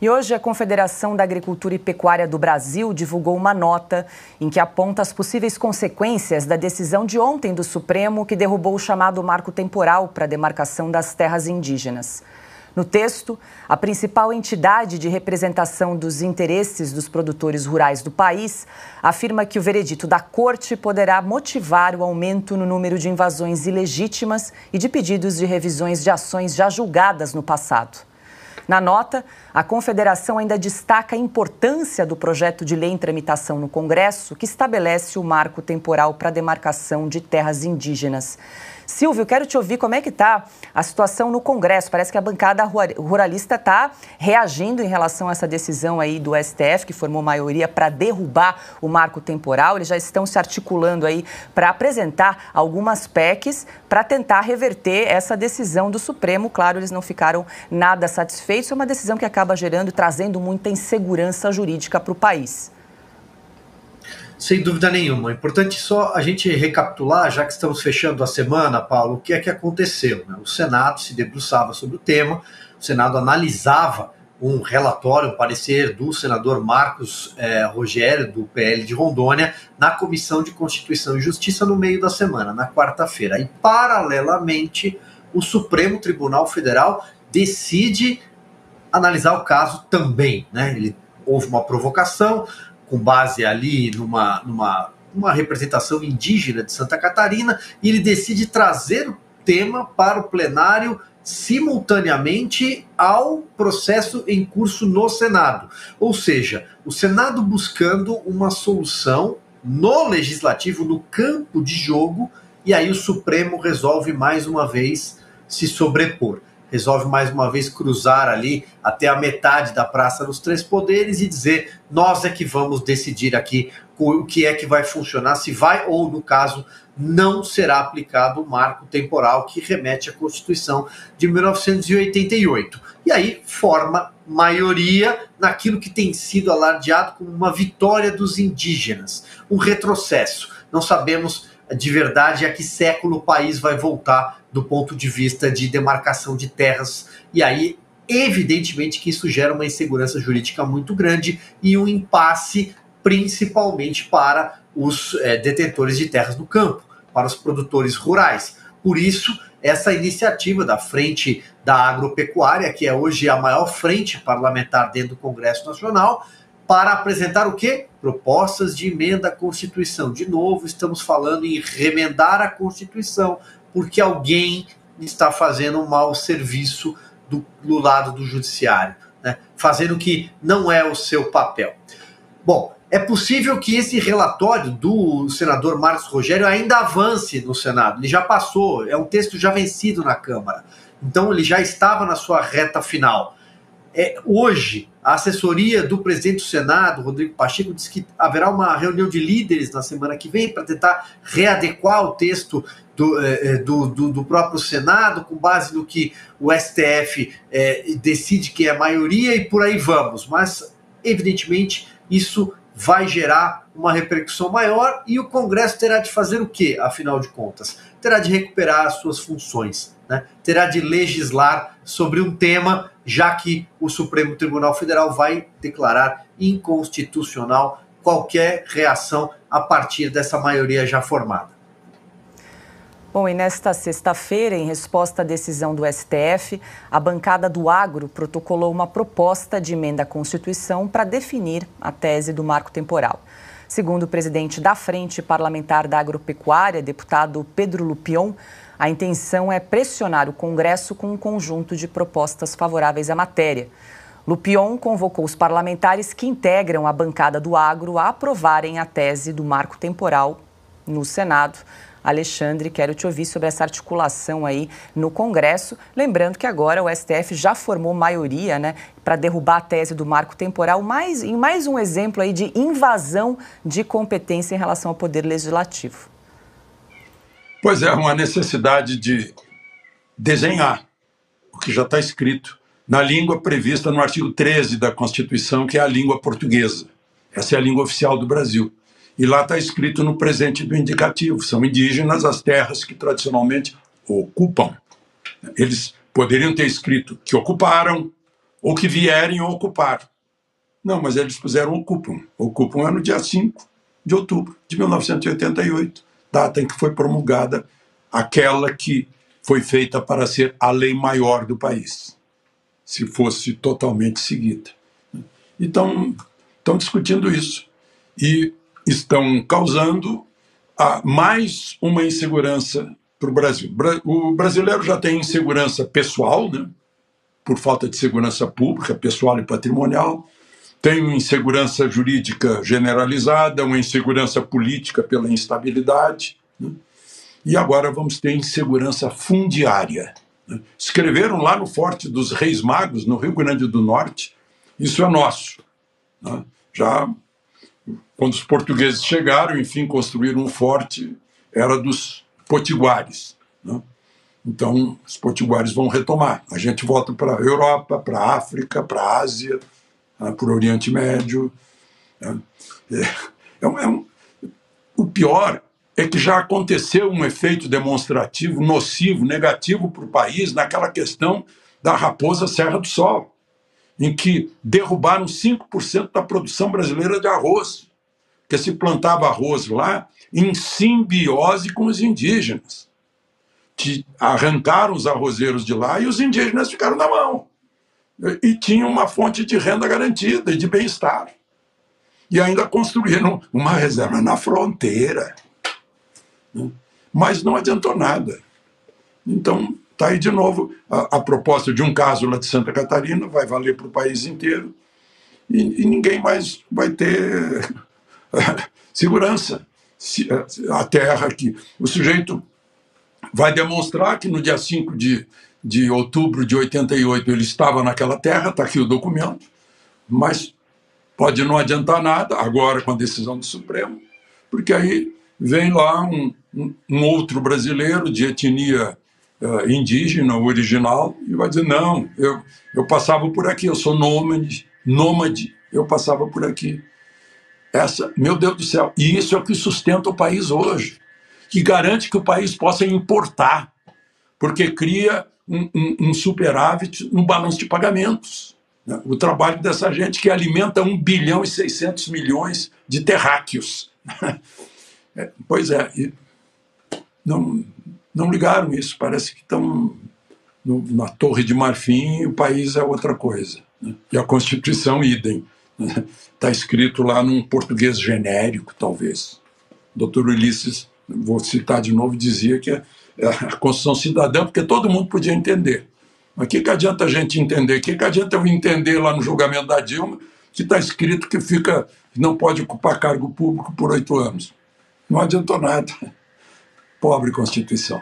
E hoje a Confederação da Agricultura e Pecuária do Brasil divulgou uma nota em que aponta as possíveis consequências da decisão de ontem do Supremo que derrubou o chamado marco temporal para a demarcação das terras indígenas. No texto, a principal entidade de representação dos interesses dos produtores rurais do país afirma que o veredito da Corte poderá motivar o aumento no número de invasões ilegítimas e de pedidos de revisões de ações já julgadas no passado. Na nota, a Confederação ainda destaca a importância do projeto de lei em tramitação no Congresso, que estabelece o marco temporal para a demarcação de terras indígenas. Silvio, quero te ouvir como é que está a situação no Congresso. Parece que a bancada ruralista está reagindo em relação a essa decisão aí do STF, que formou maioria para derrubar o marco temporal. Eles já estão se articulando aí para apresentar algumas PECs para tentar reverter essa decisão do Supremo. Claro, eles não ficaram nada satisfeitos. É uma decisão que acaba gerando e trazendo muita insegurança jurídica para o país. Sem dúvida nenhuma. É importante só a gente recapitular, já que estamos fechando a semana, Paulo, o que é que aconteceu, né? O Senado se debruçava sobre o tema, o Senado analisava um relatório, um parecer do senador Marcos Rogério, do PL de Rondônia, na Comissão de Constituição e Justiça no meio da semana, na quarta-feira. E, paralelamente, o Supremo Tribunal Federal decide analisar o caso também, né? Houve uma provocação, com base ali numa representação indígena de Santa Catarina, e ele decide trazer o tema para o plenário simultaneamente ao processo em curso no Senado. Ou seja, o Senado buscando uma solução no legislativo, no campo de jogo, e aí o Supremo resolve mais uma vez se sobrepor. Resolve mais uma vez cruzar ali até a metade da Praça dos Três Poderes e dizer: nós é que vamos decidir aqui o que é que vai funcionar, se vai ou, no caso, não será aplicado o marco temporal que remete à Constituição de 1988. E aí forma maioria naquilo que tem sido alardeado como uma vitória dos indígenas, um retrocesso. Não sabemos de verdade a que século o país vai voltar do ponto de vista de demarcação de terras, e aí evidentemente que isso gera uma insegurança jurídica muito grande e um impasse principalmente para os detentores de terras no campo, para os produtores rurais. Por isso, essa iniciativa da Frente da Agropecuária, que é hoje a maior frente parlamentar dentro do Congresso Nacional, para apresentar o quê? Propostas de emenda à Constituição. De novo, estamos falando em remendar a Constituição, porque alguém está fazendo um mau serviço do lado do judiciário, né? Fazendo o que não é o seu papel. Bom, é possível que esse relatório do senador Marcos Rogério ainda avance no Senado. Ele já passou, é um texto já vencido na Câmara. Então ele já estava na sua reta final. Hoje, a assessoria do presidente do Senado, Rodrigo Pacheco, disse que haverá uma reunião de líderes na semana que vem para tentar readequar o texto do próprio Senado, com base no que o STF decide que é a maioria, e por aí vamos. Mas, evidentemente, isso vai gerar uma repercussão maior e o Congresso terá de fazer o quê, afinal de contas? Terá de recuperar as suas funções, né? Terá de legislar sobre um tema, já que o Supremo Tribunal Federal vai declarar inconstitucional qualquer reação a partir dessa maioria já formada. Bom, e nesta sexta-feira, em resposta à decisão do STF, a bancada do Agro protocolou uma proposta de emenda à Constituição para definir a tese do marco temporal. Segundo o presidente da Frente Parlamentar da Agropecuária, deputado Pedro Lupion, a intenção é pressionar o Congresso com um conjunto de propostas favoráveis à matéria. Lupion convocou os parlamentares que integram a bancada do Agro a aprovarem a tese do marco temporal no Senado. Alexandre, quero te ouvir sobre essa articulação aí no Congresso. Lembrando que agora o STF já formou maioria, né, para derrubar a tese do marco temporal, em mais um exemplo aí de invasão de competência em relação ao Poder Legislativo. Pois é, uma necessidade de desenhar o que já está escrito na língua prevista no artigo 13 da Constituição, que é a língua portuguesa. Essa é a língua oficial do Brasil. E lá está escrito no presente do indicativo: são indígenas as terras que tradicionalmente ocupam. Eles poderiam ter escrito que ocuparam, ou que vierem a ocupar. Não, mas eles puseram ocupam. Ocupam é no dia 5 de outubro de 1988, data em que foi promulgada aquela que foi feita para ser a lei maior do país, se fosse totalmente seguida. Então, estão discutindo isso e estão causando mais uma insegurança para o Brasil. O brasileiro já tem insegurança pessoal, né, por falta de segurança pública, pessoal e patrimonial, tem uma insegurança jurídica generalizada, uma insegurança política pela instabilidade, né, e agora vamos ter insegurança fundiária. Né. Escreveram lá no Forte dos Reis Magos, no Rio Grande do Norte, isso é nosso. Né. Já quando os portugueses chegaram, enfim, construíram um forte, era dos potiguares. Né. Então, os potiguares vão retomar. A gente volta para a Europa, para a África, para a Ásia, para o Oriente Médio. O pior é que já aconteceu um efeito demonstrativo, nocivo, negativo para o país naquela questão da Raposa Serra do Sol, em que derrubaram 5% da produção brasileira de arroz, porque se plantava arroz lá em simbiose com os indígenas. Arrancaram os arrozeiros de lá e os indígenas ficaram na mão. E tinham uma fonte de renda garantida e de bem-estar. E ainda construíram uma reserva na fronteira. Mas não adiantou nada. Então, está aí de novo a proposta de um caso lá de Santa Catarina, vai valer para o país inteiro, e ninguém mais vai ter segurança. A terra aqui. O sujeito vai demonstrar que no dia 5 de outubro de 88 ele estava naquela terra, está aqui o documento, mas pode não adiantar nada agora com a decisão do Supremo, porque aí vem lá um outro brasileiro de etnia indígena, original, e vai dizer, não, eu passava por aqui, eu sou nômade, eu passava por aqui. Meu Deus do céu, e isso é o que sustenta o país hoje, que garante que o país possa importar, porque cria um superávit no balanço de pagamentos. Né? O trabalho dessa gente que alimenta 1 bilhão e 600 milhões de terráqueos. Pois é, e não ligaram isso, parece que estão na Torre de Marfim e o país é outra coisa. Né? E a Constituição, idem. Está escrito lá num português genérico, talvez. O Dr. Ulisses, vou citar de novo, dizia que é a Constituição cidadã, porque todo mundo podia entender. Mas o que adianta a gente entender? O que adianta eu entender lá no julgamento da Dilma que está escrito que não pode ocupar cargo público por 8 anos? Não adiantou nada. Pobre Constituição.